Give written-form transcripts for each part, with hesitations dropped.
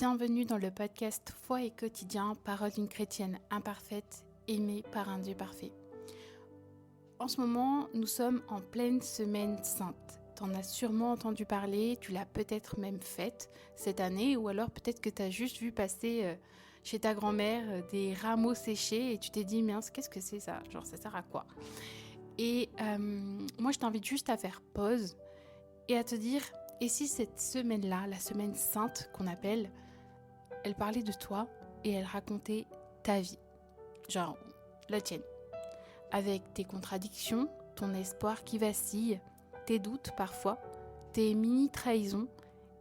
Bienvenue dans le podcast Foi et quotidien, parole d'une chrétienne imparfaite, aimée par un Dieu parfait. En ce moment, nous sommes en pleine semaine sainte. T'en as sûrement entendu parler, tu l'as peut-être même faite cette année, ou alors peut-être que t'as juste vu passer chez ta grand-mère des rameaux séchés et tu t'es dit, mince, qu'est-ce que c'est ça? Genre, ça sert à quoi? Et moi, je t'invite juste à faire pause et à te dire, et si cette semaine-là, la semaine sainte qu'on appelle, elle parlait de toi et elle racontait ta vie, genre la tienne, avec tes contradictions, ton espoir qui vacille, tes doutes parfois, tes mini-trahisons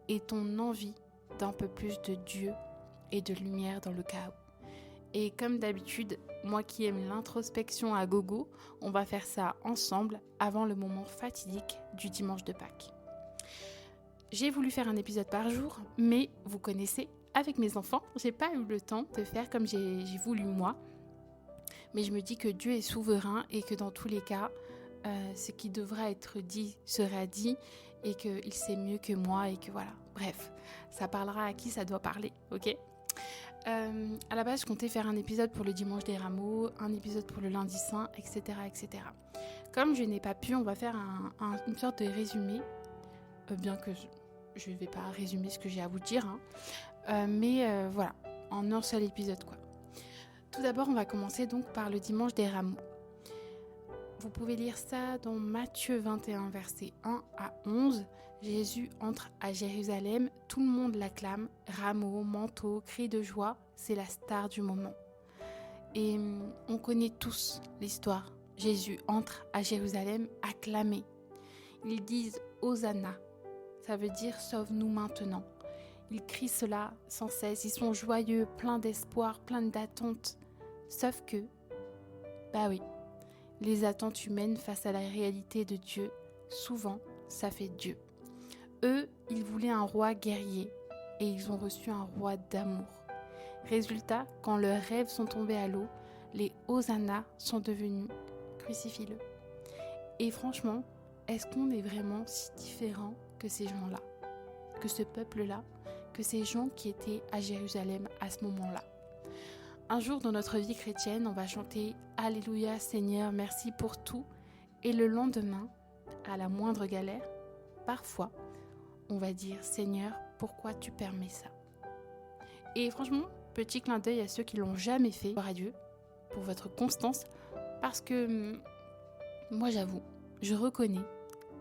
et ton envie d'un peu plus de Dieu et de lumière dans le chaos. Et comme d'habitude, moi qui aime l'introspection à gogo, on va faire ça ensemble avant le moment fatidique du dimanche de Pâques. J'ai voulu faire un épisode par jour, mais vous connaissez, avec mes enfants, j'ai pas eu le temps de faire comme j'ai voulu moi. Mais je me dis que Dieu est souverain et que dans tous les cas, ce qui devra être dit sera dit et qu'il sait mieux que moi et que voilà. Bref, ça parlera à qui ça doit parler, ok ? À la base, je comptais faire un épisode pour le dimanche des rameaux, un épisode pour le lundi saint, etc. etc. Comme je n'ai pas pu, on va faire une sorte de résumé, bien que je ne vais pas résumer ce que j'ai à vous dire, mais voilà, en un seul épisode quoi. Tout d'abord, on va commencer donc par le dimanche des rameaux. Vous pouvez lire ça dans Matthieu 21, versets 1 à 11. Jésus entre à Jérusalem, tout le monde l'acclame, rameaux, manteaux, cris de joie, c'est la star du moment. Et on connaît tous l'histoire. Jésus entre à Jérusalem acclamé. Ils disent Hosanna, ça veut dire sauve-nous maintenant. Ils crient cela sans cesse, ils sont joyeux, pleins d'espoir, pleins d'attentes. Sauf que, bah oui, les attentes humaines face à la réalité de Dieu, souvent, ça fait Dieu. Eux, ils voulaient un roi guerrier et ils ont reçu un roi d'amour. Résultat, quand leurs rêves sont tombés à l'eau, les hosannas sont devenus crucifie-le. Et franchement, est-ce qu'on est vraiment si différents que ces gens-là, que ce peuple-là, que ces gens qui étaient à Jérusalem à ce moment-là? Un jour dans notre vie chrétienne, on va chanter « Alléluia Seigneur, merci pour tout » et le lendemain, à la moindre galère, parfois, on va dire « Seigneur, pourquoi tu permets ça ?» Et franchement, petit clin d'œil à ceux qui l'ont jamais fait, gloire à Dieu, pour votre constance, parce que moi j'avoue, je reconnais,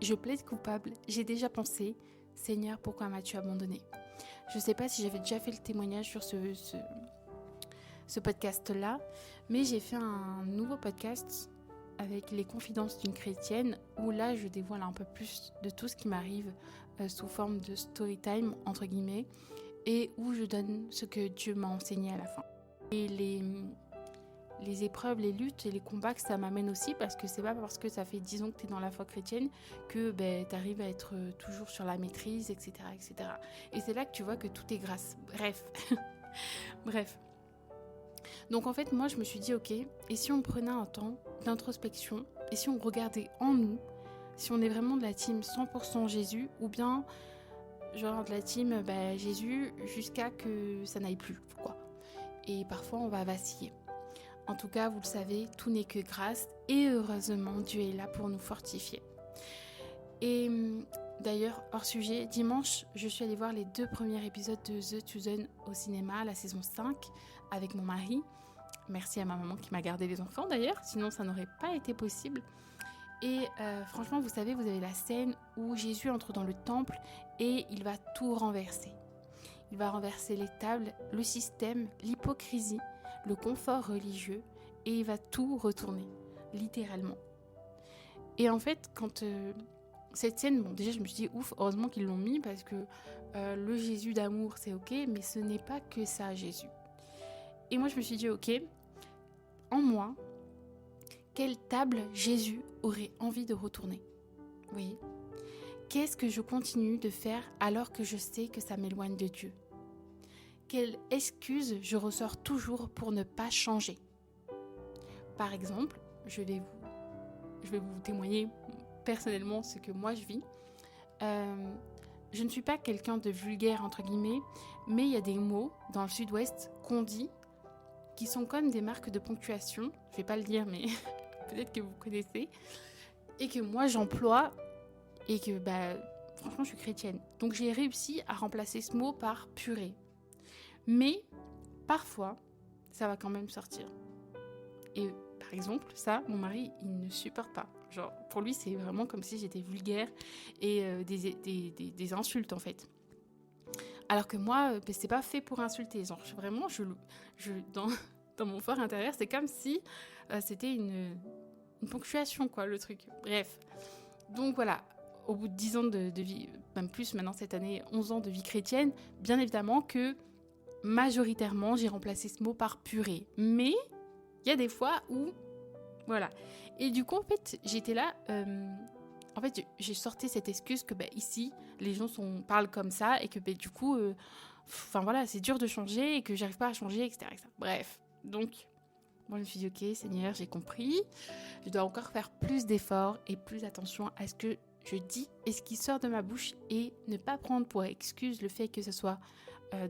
je plaide coupable, j'ai déjà pensé « Seigneur, pourquoi m'as-tu abandonné ?» Je sais pas si j'avais déjà fait le témoignage sur ce podcast-là, mais j'ai fait un nouveau podcast avec les confidences d'une chrétienne où là je dévoile un peu plus de tout ce qui m'arrive sous forme de story time entre guillemets et où je donne ce que Dieu m'a enseigné à la fin. Et les épreuves, les luttes et les combats que ça m'amène aussi, parce que c'est pas parce que ça fait 10 ans que tu es dans la foi chrétienne que tu arrives à être toujours sur la maîtrise, etc., etc. Et c'est là que tu vois que tout est grâce. Bref. Donc en fait, moi je me suis dit, ok, et si on prenait un temps d'introspection, et si on regardait en nous, si on est vraiment de la team 100% Jésus, ou bien genre de la team Jésus jusqu'à que ça n'aille plus, quoi. Et parfois on va vaciller. En tout cas, vous le savez, tout n'est que grâce, et heureusement, Dieu est là pour nous fortifier. Et d'ailleurs, hors sujet, dimanche, je suis allée voir les 2 premiers épisodes de The Chosen au cinéma, la saison 5, avec mon mari. Merci à ma maman qui m'a gardé les enfants d'ailleurs, sinon ça n'aurait pas été possible. Et franchement, vous savez, vous avez la scène où Jésus entre dans le temple et il va tout renverser. Il va renverser les tables, le système, l'hypocrisie, le confort religieux et il va tout retourner, littéralement. Et en fait, quand cette scène, bon déjà je me suis dit ouf, heureusement qu'ils l'ont mis parce que le Jésus d'amour c'est ok, mais ce n'est pas que ça Jésus. Et moi je me suis dit ok, en moi, quelle table Jésus aurait envie de retourner? Oui. Qu'est-ce que je continue de faire alors que je sais que ça m'éloigne de Dieu? Quelle excuse je ressors toujours pour ne pas changer? Par exemple, je vais vous témoigner personnellement ce que moi je vis. je ne suis pas quelqu'un de vulgaire, entre guillemets, mais il y a des mots dans le sud-ouest qu'on dit qui sont comme des marques de ponctuation. Je vais pas le dire, mais peut-être que vous connaissez. Et que moi, j'emploie et que, franchement, je suis chrétienne. Donc, j'ai réussi à remplacer ce mot par purée. Mais, parfois, ça va quand même sortir. Et par exemple, ça, mon mari, il ne supporte pas. Genre, pour lui, c'est vraiment comme si j'étais vulgaire et des insultes, en fait. Alors que moi, c'est pas fait pour insulter. Genre, vraiment, dans mon fort intérieur, c'est comme si c'était une ponctuation, quoi, le truc. Bref. Donc voilà, au bout de 10 ans de vie, même plus maintenant cette année, 11 ans de vie chrétienne, bien évidemment que majoritairement, j'ai remplacé ce mot par purée. Mais il y a des fois où, voilà. Et du coup, en fait, j'étais là, j'ai sorti cette excuse que ici, les gens parlent comme ça et que du coup, c'est dur de changer et que j'arrive pas à changer, etc. Bref, donc, moi je me suis dit, ok, Seigneur, j'ai compris, je dois encore faire plus d'efforts et plus attention à ce que je dis et ce qui sort de ma bouche et ne pas prendre pour excuse le fait que ce soit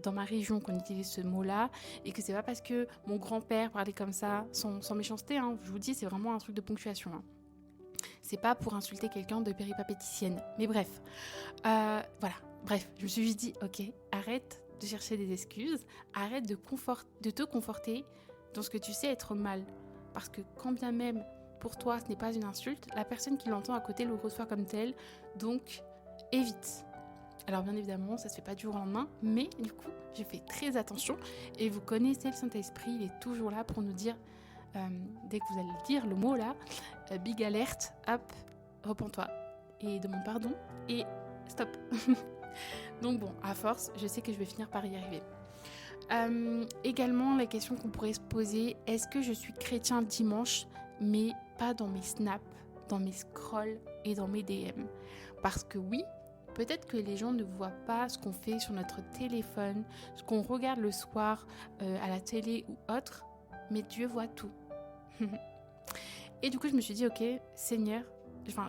dans ma région qu'on utilise ce mot-là et que c'est pas parce que mon grand-père parlait comme ça, sans méchanceté, hein, je vous dis, c'est vraiment un truc de ponctuation. Hein. C'est pas pour insulter quelqu'un de péripapéticienne. Mais bref, voilà. Bref, je me suis juste dit, ok, arrête de chercher des excuses, arrête de te conforter dans ce que tu sais être mal. Parce que quand bien même pour toi ce n'est pas une insulte, la personne qui l'entend à côté le reçoit comme tel, donc évite. Alors bien évidemment, ça se fait pas du jour au lendemain, mais du coup, je fais très attention. Et vous connaissez le Saint-Esprit, il est toujours là pour nous dire, dès que vous allez dire le mot là, big alert, hop, repens-toi et demande pardon et stop. Donc bon, à force, je sais que je vais finir par y arriver. Également, la question qu'on pourrait se poser, est-ce que je suis chrétien dimanche, mais pas dans mes snaps, dans mes scrolls et dans mes DM? Parce que oui, peut-être que les gens ne voient pas ce qu'on fait sur notre téléphone, ce qu'on regarde le soir à la télé ou autre, mais Dieu voit tout. Et du coup, je me suis dit, ok, Seigneur,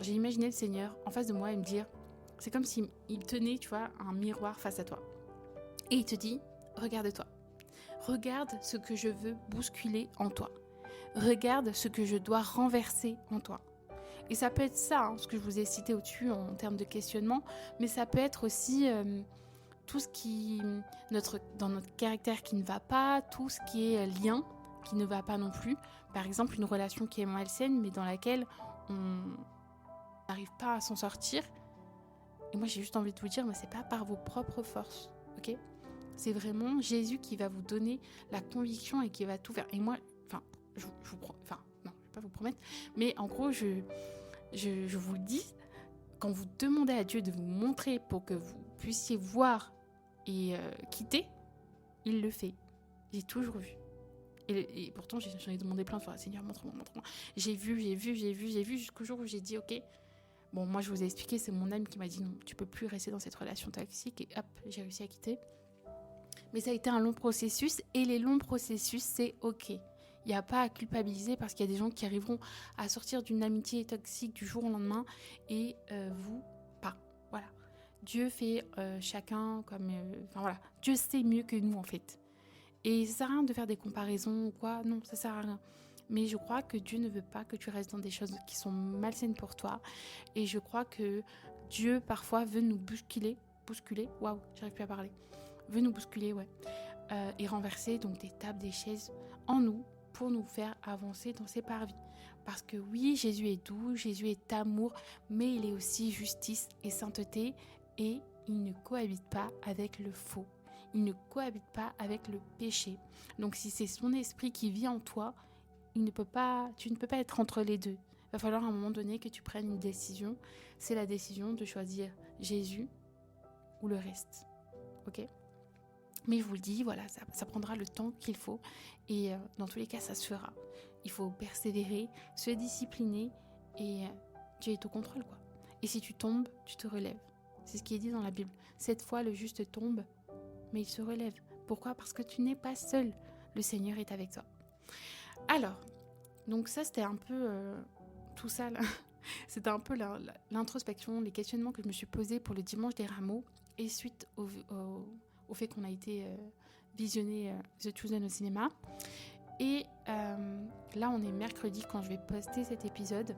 j'ai imaginé le Seigneur en face de moi et me dire, c'est comme s'il tenait, tu vois, un miroir face à toi. Et il te dit, regarde-toi. Regarde ce que je veux bousculer en toi. Regarde ce que je dois renverser en toi. Et ça peut être ça, hein, ce que je vous ai cité au-dessus en termes de questionnement, mais ça peut être aussi tout ce qui, dans notre caractère qui ne va pas, tout ce qui est lien qui ne va pas non plus. Par exemple, une relation qui est malsaine, mais dans laquelle on n'arrive pas à s'en sortir. Et moi, j'ai juste envie de vous dire, mais c'est pas par vos propres forces, ok ? C'est vraiment Jésus qui va vous donner la conviction et qui va tout faire. Et moi, non, je vais pas vous promettre, mais en gros, je vous le dis, quand vous demandez à Dieu de vous montrer pour que vous puissiez voir et quitter, il le fait. J'ai toujours vu. Et pourtant, j'en ai demandé plein de fois. Seigneur, montre-moi. J'ai vu, jusqu'au jour où j'ai dit, ok, bon, moi, je vous ai expliqué, c'est mon âme qui m'a dit, non, tu peux plus rester dans cette relation toxique. Et hop, j'ai réussi à quitter. Mais ça a été un long processus. Et les longs processus, c'est ok. Il n'y a pas à culpabiliser parce qu'il y a des gens qui arriveront à sortir d'une amitié toxique du jour au lendemain et vous, pas. Voilà. Dieu fait chacun comme... voilà. Dieu sait mieux que nous, en fait. Et ça sert à rien de faire des comparaisons ou quoi. Non, ça sert à rien. Mais je crois que Dieu ne veut pas que tu restes dans des choses qui sont malsaines pour toi. Et je crois que Dieu, parfois, veut nous bousculer. Waouh, j'arrive plus à parler. Veut nous bousculer, ouais. Et renverser donc des tables, des chaises en nous pour nous faire avancer dans ses parvis. Parce que oui, Jésus est doux, Jésus est amour, mais il est aussi justice et sainteté. Et il ne cohabite pas avec le faux. Il ne cohabite pas avec le péché. Donc si c'est son esprit qui vit en toi, tu ne peux pas être entre les deux. Il va falloir à un moment donné que tu prennes une décision. C'est la décision de choisir Jésus ou le reste. Ok ? Mais je vous le dis, voilà, ça prendra le temps qu'il faut. Et dans tous les cas, ça se fera. Il faut persévérer, se discipliner et Dieu est au contrôle, quoi. Et si tu tombes, tu te relèves. C'est ce qui est dit dans la Bible. 7 fois, le juste tombe, mais il se relève. Pourquoi ? Parce que tu n'es pas seul. Le Seigneur est avec toi. Alors, donc ça, c'était un peu tout ça, là. C'était un peu l'introspection, les questionnements que je me suis posés pour le dimanche des rameaux et suite au fait qu'on a été visionner The Chosen au cinéma. Et là, on est mercredi quand je vais poster cet épisode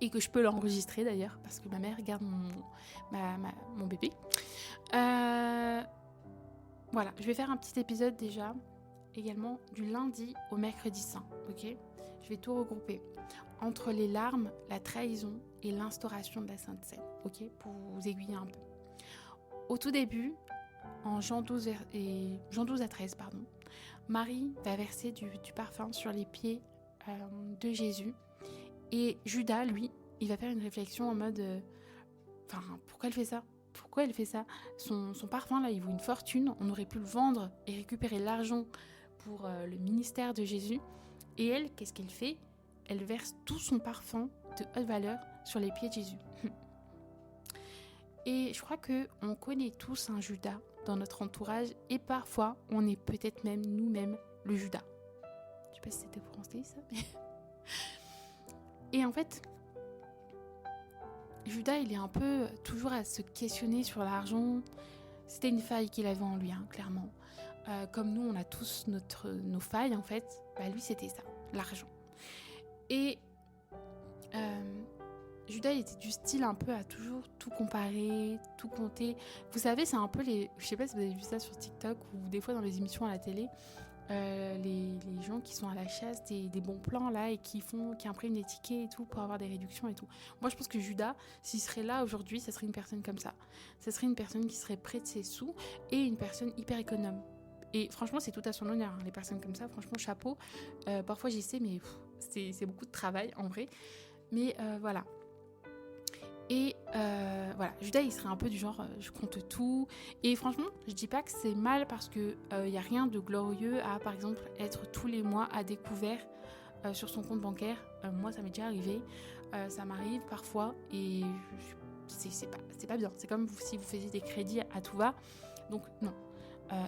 et que je peux l'enregistrer d'ailleurs parce que ma mère garde mon bébé. Voilà, je vais faire un petit épisode déjà également du lundi au mercredi saint, ok ? Je vais tout regrouper entre les larmes, la trahison et l'instauration de la Sainte Seine, ok ? Pour vous aiguiller un peu. Au tout début, en Jean 12 à 13, Marie va verser du parfum sur les pieds de Jésus. Et Judas, lui, il va faire une réflexion en mode pourquoi elle fait ça ? Pourquoi elle fait ça ? Son parfum, là, il vaut une fortune. On aurait pu le vendre et récupérer l'argent pour le ministère de Jésus. Et elle, qu'est-ce qu'elle fait ? Elle verse tout son parfum de haute valeur sur les pieds de Jésus. Et je crois qu'on connaît tous un Judas dans notre entourage et parfois on est peut-être même nous-mêmes le Judas. Je sais pas si c'était français ça, mais... Et en fait, Judas il est un peu toujours à se questionner sur l'argent. C'était une faille qu'il avait en lui, clairement. Comme nous on a tous nos failles en fait, lui c'était ça, l'argent. Et Judas était du style un peu à toujours tout comparer, tout compter. Vous savez, c'est un peu les... Je sais pas si vous avez vu ça sur TikTok ou des fois dans les émissions à la télé, les gens qui sont à la chasse des bons plans là et qui impriment des tickets et tout pour avoir des réductions et tout. Moi, je pense que Judas, s'il serait là aujourd'hui, ça serait une personne comme ça. Ça serait une personne qui serait près de ses sous et une personne hyper économe. Et franchement, c'est tout à son honneur, les personnes comme ça. Franchement, chapeau. Parfois, j'essaie, mais c'est beaucoup de travail en vrai. Mais voilà. Et voilà, Judas il serait un peu du genre je compte tout. Et franchement, je dis pas que c'est mal parce que y a rien de glorieux à par exemple être tous les mois à découvert sur son compte bancaire. Moi ça m'est déjà arrivé, ça m'arrive parfois et c'est pas bien. C'est comme si vous faisiez des crédits à tout va. Donc non.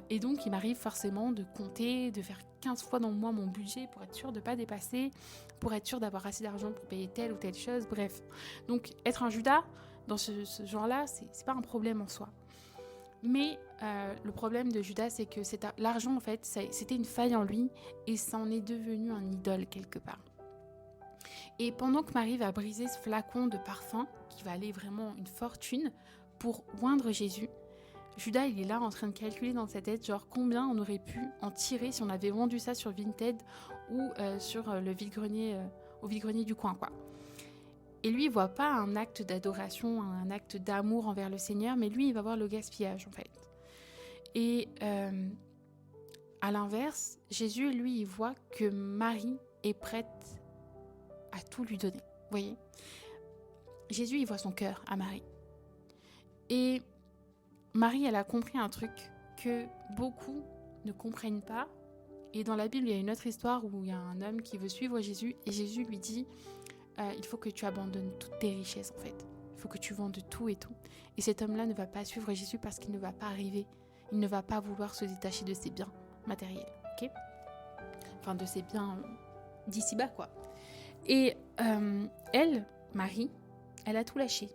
Et donc il m'arrive forcément de compter, de faire 15 fois dans le mois mon budget pour être sûr de ne pas dépasser, pour être sûr d'avoir assez d'argent pour payer telle ou telle chose, bref. Donc être un Judas dans ce genre-là, c'est pas un problème en soi. Mais le problème de Judas, c'est que l'argent en fait, c'était une faille en lui et ça en est devenu un idole quelque part. Et pendant que Marie va briser ce flacon de parfum, qui va aller vraiment une fortune, pour oindre Jésus, Judas, il est là en train de calculer dans sa tête, genre combien on aurait pu en tirer si on avait vendu ça sur Vinted ou sur le vide-grenier, au vide-grenier du coin, quoi. Et lui, il voit pas un acte d'adoration, un acte d'amour envers le Seigneur, mais lui, il va voir le gaspillage, en fait. Et à l'inverse, Jésus, lui, il voit que Marie est prête à tout lui donner. Vous voyez ? Jésus, il voit son cœur à Marie. Et Marie, elle a compris un truc que beaucoup ne comprennent pas. Et dans la Bible, il y a une autre histoire où il y a un homme qui veut suivre Jésus. Et Jésus lui dit, il faut que tu abandonnes toutes tes richesses en fait. Il faut que tu vendes tout et tout. Et cet homme-là ne va pas suivre Jésus parce qu'il ne va pas arriver. Il ne va pas vouloir se détacher de ses biens matériels. Ok ? Enfin, de ses biens d'ici-bas, quoi. Et elle, Marie, elle a tout lâché.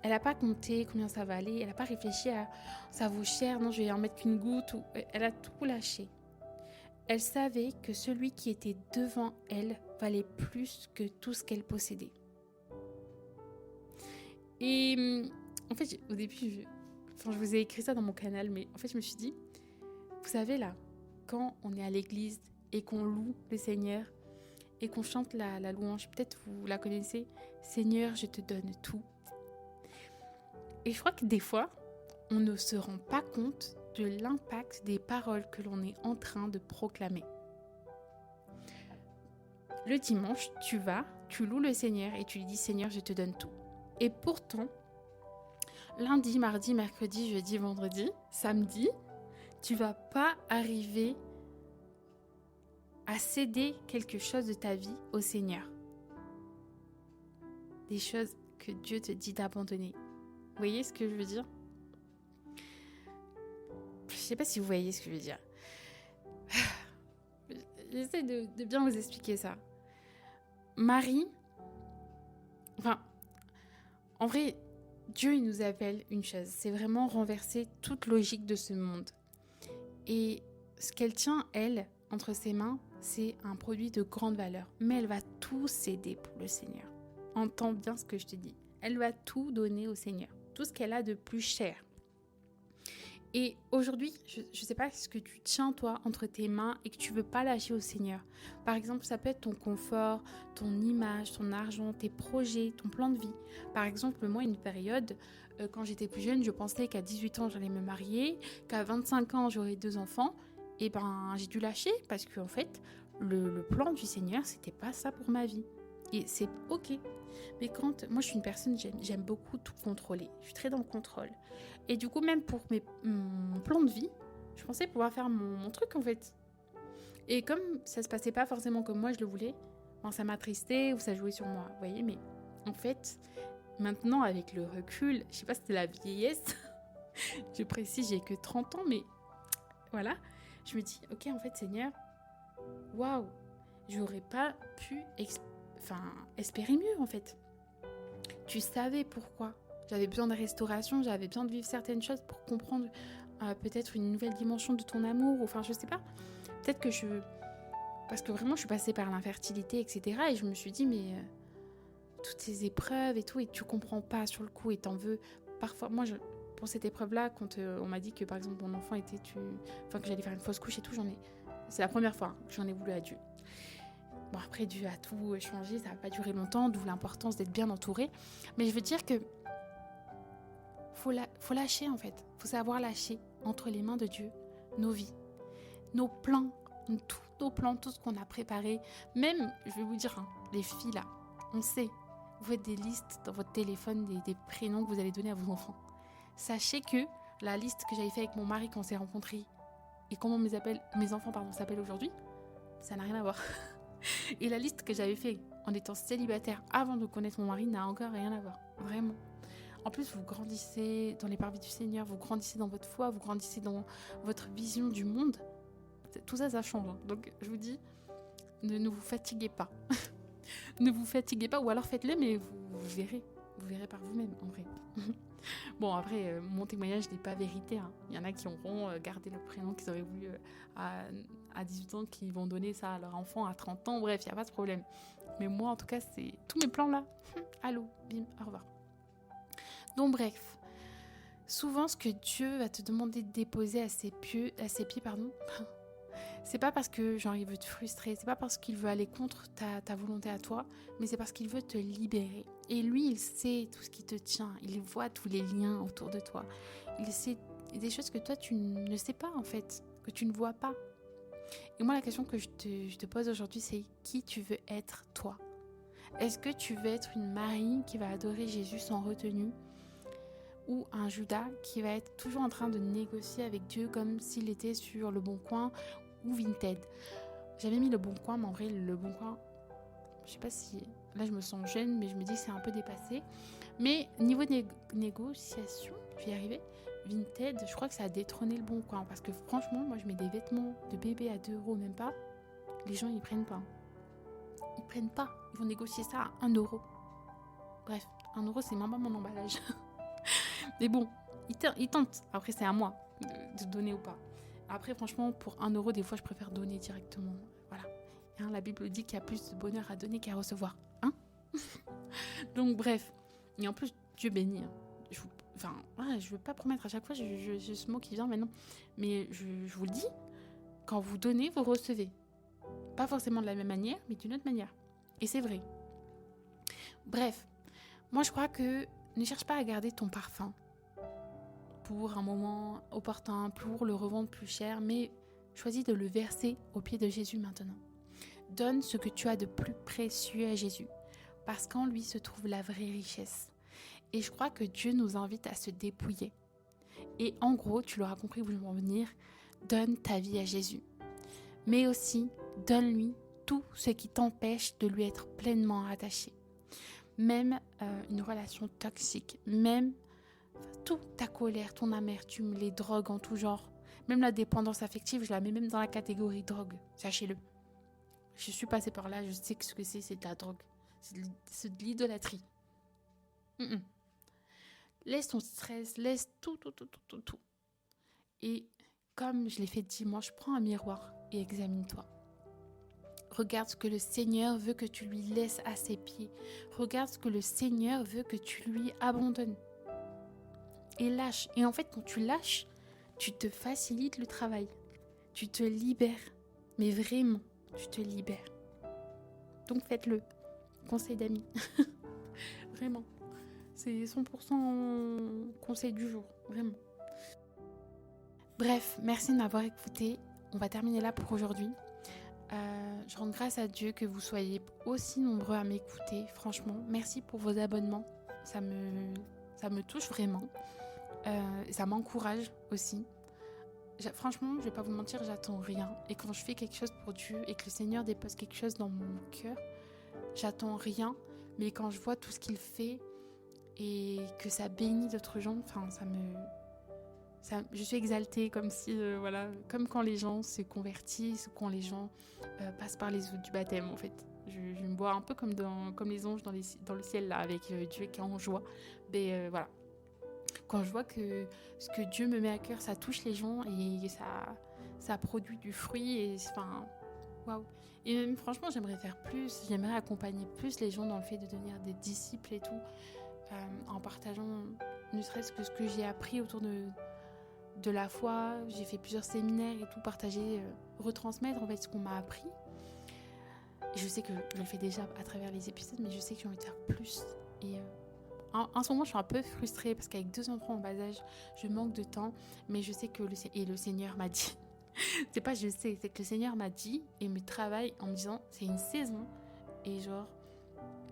Elle n'a pas compté combien ça va aller. Elle n'a pas réfléchi à ça vaut cher, non, je vais en mettre qu'une goutte. Elle a tout lâché. Elle savait que celui qui était devant elle valait plus que tout ce qu'elle possédait. Et en fait, au début, je vous ai écrit ça dans mon canal, mais en fait, je me suis dit, vous savez là, quand on est à l'église et qu'on loue le Seigneur et qu'on chante la louange, peut-être vous la connaissez, Seigneur, je te donne tout. Et je crois que des fois, on ne se rend pas compte de l'impact des paroles que l'on est en train de proclamer. Le dimanche, tu loues le Seigneur et tu lui dis « Seigneur, je te donne tout ». Et pourtant, lundi, mardi, mercredi, jeudi, vendredi, samedi, tu vas pas arriver à céder quelque chose de ta vie au Seigneur. Des choses que Dieu te dit d'abandonner. Vous voyez ce que je veux dire ? Je sais pas si vous voyez ce que je veux dire. J'essaie de bien vous expliquer ça. Marie, En vrai, Dieu, il nous appelle une chose, c'est vraiment renverser toute logique de ce monde. Et ce qu'elle tient, elle, entre ses mains, c'est un produit de grande valeur. Mais elle va tout céder pour le Seigneur. Entends bien ce que je te dis. Elle va tout donner au Seigneur. Tout ce qu'elle a de plus cher. Et aujourd'hui, je ne sais pas ce que tu tiens, toi, entre tes mains et que tu ne veux pas lâcher au Seigneur. Par exemple, ça peut être ton confort, ton image, ton argent, tes projets, ton plan de vie. Par exemple, moi, une période, quand j'étais plus jeune, je pensais qu'à 18 ans, j'allais me marier, qu'à 25 ans, j'aurais 2 enfants. Et ben, j'ai dû lâcher parce qu'en fait, le plan du Seigneur, c'était pas ça pour ma vie. Et c'est ok. Mais moi, je suis une personne, j'aime beaucoup tout contrôler. Je suis très dans le contrôle. Et du coup, même pour mon plan de vie, je pensais pouvoir faire mon truc en fait. Et comme ça se passait pas forcément comme moi je le voulais, bon, ça m'attristait ou ça jouait sur moi, vous voyez. Mais en fait, maintenant avec le recul, je sais pas si c'était la vieillesse, je précise, j'ai que 30 ans, mais voilà, je me dis, ok, en fait, Seigneur, waouh, j'aurais pas pu espérer mieux en fait. Tu savais pourquoi. J'avais besoin de restauration, j'avais besoin de vivre certaines choses pour comprendre peut-être une nouvelle dimension de ton amour, enfin je sais pas. Peut-être que parce que vraiment je suis passée par l'infertilité, etc. Et je me suis dit mais toutes ces épreuves et tout, et tu comprends pas sur le coup et t'en veux. Parfois, moi pour cette épreuve-là, quand on m'a dit que par exemple mon enfant que j'allais faire une fausse couche et tout, c'est la première fois que j'en ai voulu à Dieu. Bon, après, Dieu a tout changé, ça n'a pas duré longtemps, d'où l'importance d'être bien entouré. Mais je veux dire que faut lâcher en fait. Faut savoir lâcher entre les mains de Dieu nos vies, nos plans, tous nos plans, tout ce qu'on a préparé. Même, je vais vous dire, les filles là, on sait, vous faites des listes dans votre téléphone des prénoms que vous allez donner à vos enfants. Sachez que la liste que j'avais fait avec mon mari quand on s'est rencontrés et comment mes enfants s'appellent aujourd'hui, ça n'a rien à voir. Et la liste que j'avais fait en étant célibataire avant de connaître mon mari n'a encore rien à voir, vraiment. En plus, vous grandissez dans les parvis du Seigneur, vous grandissez dans votre foi, vous grandissez dans votre vision du monde. Tout ça, ça change. Donc, je vous dis, ne vous fatiguez pas. Ne vous fatiguez pas, ou alors faites-le, mais vous verrez. Vous verrez par vous-même, en vrai. Bon, après, mon témoignage n'est pas vérité. Il y en a qui auront gardé le prénom qu'ils auraient voulu à 18 ans, qui vont donner ça à leur enfant à 30 ans. Bref, il n'y a pas de problème. Mais moi, en tout cas, c'est tous mes plans là. Allô, bim, au revoir. Donc bref, souvent ce que Dieu va te demander de déposer à ses pieds, c'est pas parce que genre il veut te frustrer, c'est pas parce qu'il veut aller contre ta volonté à toi, mais c'est parce qu'il veut te libérer. Et lui, il sait tout ce qui te tient, il voit tous les liens autour de toi. Il sait des choses que toi tu ne sais pas en fait, que tu ne vois pas. Et moi la question que je te pose aujourd'hui, c'est qui tu veux être toi ? Est-ce que tu veux être une Marie qui va adorer Jésus sans retenue ? Ou un Judas qui va être toujours en train de négocier avec Dieu comme s'il était sur Le Bon Coin ou Vinted. J'avais mis Le Bon Coin, mais en vrai, Le Bon Coin, je sais pas si... Là, je me sens jeune, mais je me dis que c'est un peu dépassé. Mais niveau négociation, je vais y arriver. Vinted, je crois que ça a détrôné Le Bon Coin. Parce que franchement, moi, je mets des vêtements de bébé à 2 €, même pas. Les gens, ils prennent pas. Ils prennent pas. Ils vont négocier ça à 1 €. Bref, 1 €, c'est même pas mon emballage. Mais bon, il tente. Après, c'est à moi de donner ou pas. Après, franchement, pour 1 €, des fois, je préfère donner directement. Voilà. La Bible dit qu'il y a plus de bonheur à donner qu'à recevoir. Donc, bref. Et en plus, Dieu bénit. Je veux pas promettre à chaque fois, j'ai ce mot qui vient maintenant. Mais je vous le dis, quand vous donnez, vous recevez. Pas forcément de la même manière, mais d'une autre manière. Et c'est vrai. Bref. Moi, je crois que ne cherche pas à garder ton parfum pour un moment opportun, pour le revendre plus cher, mais choisis de le verser aux pieds de Jésus maintenant. Donne ce que tu as de plus précieux à Jésus, parce qu'en lui se trouve la vraie richesse. Et je crois que Dieu nous invite à se dépouiller. Et en gros, tu l'auras compris où je veux en venir, donne ta vie à Jésus. Mais aussi, donne-lui tout ce qui t'empêche de lui être pleinement attaché. Même une relation toxique, même toute ta colère, ton amertume, les drogues en tout genre, même la dépendance affective, je la mets même dans la catégorie drogue, sachez-le. Je suis passée par là, je sais que ce que c'est de la drogue, c'est de l'idolâtrie. Laisse ton stress, laisse tout, tout, tout, tout, tout, tout. Et comme je l'ai fait dimanche, prends un miroir et examine-toi. Regarde ce que le Seigneur veut que tu lui laisses à ses pieds. Regarde ce que le Seigneur veut que tu lui abandonnes. Et lâche. Et en fait, quand tu lâches, tu te facilites le travail. Tu te libères. Mais vraiment, tu te libères. Donc faites-le. Conseil d'amis. Vraiment. C'est 100% conseil du jour. Vraiment. Bref, merci de m'avoir écouté. On va terminer là pour aujourd'hui. Je rends grâce à Dieu que vous soyez aussi nombreux à m'écouter. Franchement, merci pour vos abonnements. Ça me touche vraiment. Ça m'encourage aussi. Franchement, je vais pas vous mentir, j'attends rien. Et quand je fais quelque chose pour Dieu et que le Seigneur dépose quelque chose dans mon cœur, j'attends rien. Mais quand je vois tout ce qu'il fait et que ça bénit d'autres gens, enfin, je suis exaltée comme si, comme quand les gens se convertissent ou quand les gens passent par les eaux du baptême, en fait. Je me vois un peu comme les anges dans le ciel, là, avec Dieu qui est en joie. Mais voilà. Quand je vois que ce que Dieu me met à cœur, ça touche les gens et ça produit du fruit, et enfin, waouh. Et même, franchement, j'aimerais faire plus, j'aimerais accompagner plus les gens dans le fait de devenir des disciples et tout, en partageant ne serait-ce que ce que j'ai appris autour de la foi. J'ai fait plusieurs séminaires et tout, partager, retransmettre en fait ce qu'on m'a appris. Et je sais que je le fais déjà à travers les épisodes, mais je sais que j'ai envie de faire plus. Et en ce moment, je suis un peu frustrée parce qu'avec 2 enfants en bas âge, je manque de temps. Mais je sais que le Seigneur m'a dit, c'est pas je sais, c'est que le Seigneur m'a dit et me travaille en me disant c'est une saison et genre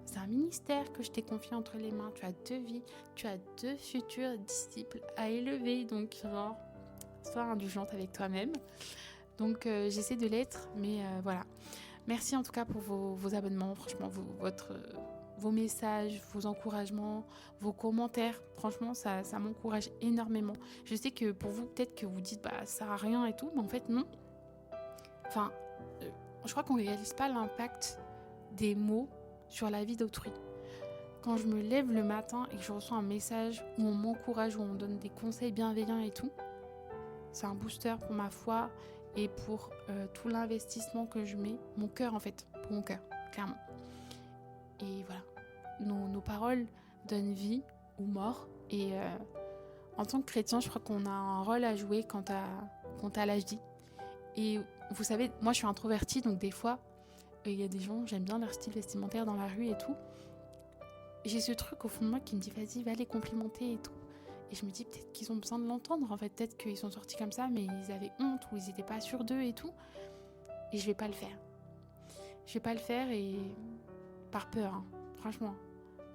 c'est un ministère que je t'ai confié entre les mains. Tu as 2 vies, tu as 2 futurs disciples à élever. Donc, genre, sois indulgente avec toi-même. Donc, j'essaie de l'être, mais voilà. Merci en tout cas pour vos abonnements. Franchement, vos messages, vos encouragements, vos commentaires. Franchement, ça m'encourage énormément. Je sais que pour vous, peut-être que vous dites, bah, ça sert à rien et tout. Mais en fait, non. Enfin, je crois qu'on ne réalise pas l'impact des mots sur la vie d'autrui. Quand je me lève le matin et que je reçois un message où on m'encourage, où on me donne des conseils bienveillants et tout, c'est un booster pour ma foi et pour tout l'investissement que je mets, mon cœur en fait, pour mon cœur, clairement. Et voilà, nos paroles donnent vie ou mort. Et en tant que chrétien, je crois qu'on a un rôle à jouer quant à la vie. Et vous savez, moi je suis introvertie, donc des fois, il y a des gens, j'aime bien leur style vestimentaire dans la rue et tout. J'ai ce truc au fond de moi qui me dit vas-y, va les complimenter et tout. Et je me dis peut-être qu'ils ont besoin de l'entendre en fait. Peut-être qu'ils sont sortis comme ça mais ils avaient honte ou ils n'étaient pas sûrs d'eux et tout. Et je vais pas le faire. Je vais pas le faire et par peur, hein. Franchement.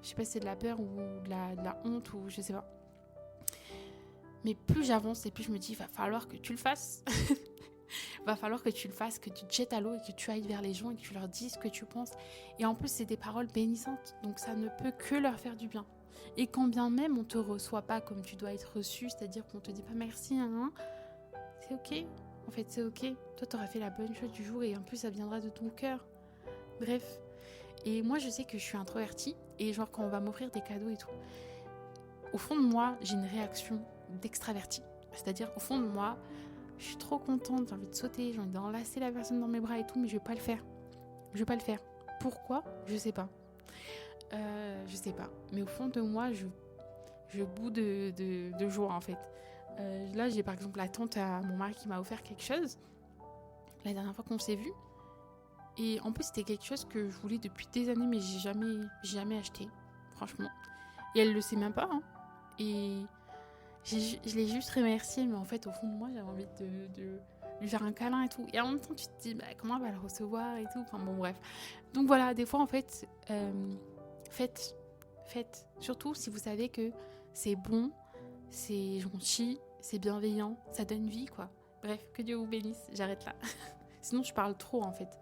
Je sais pas si c'est de la peur ou de la honte ou je sais pas. Mais plus j'avance et plus je me dis il va falloir que tu le fasses. Va falloir que tu le fasses, que tu te jettes à l'eau et que tu ailles vers les gens et que tu leur dises ce que tu penses. Et en plus, c'est des paroles bénissantes, donc ça ne peut que leur faire du bien. Et quand bien même on te reçoit pas comme tu dois être reçu, c'est-à-dire qu'on te dit pas merci, hein, c'est ok. En fait, c'est ok. Toi, t'auras fait la bonne chose du jour et en plus, ça viendra de ton cœur. Bref. Et moi, je sais que je suis introvertie et genre quand on va m'offrir des cadeaux et tout, au fond de moi, j'ai une réaction d'extravertie. C'est-à-dire, au fond de moi, je suis trop contente, j'ai envie de sauter, j'ai envie d'enlacer la personne dans mes bras et tout, mais je vais pas le faire. Je vais pas le faire. Pourquoi ? Je sais pas. Je sais pas. Mais au fond de moi, je bout de joie en fait. Là, j'ai par exemple la tante à mon mari qui m'a offert quelque chose la dernière fois qu'on s'est vu. Et en plus, c'était quelque chose que je voulais depuis des années, mais j'ai jamais acheté, franchement. Et elle le sait même pas, hein. Et je l'ai juste remerciée, mais en fait, au fond de moi, j'avais envie de lui faire un câlin et tout. Et en même temps, tu te dis, bah, comment elle va le recevoir et tout. Enfin bon, bref. Donc voilà, des fois, en fait, faites. Surtout si vous savez que c'est bon, c'est gentil, c'est bienveillant, ça donne vie, quoi. Bref, que Dieu vous bénisse. J'arrête là. Sinon, je parle trop, en fait.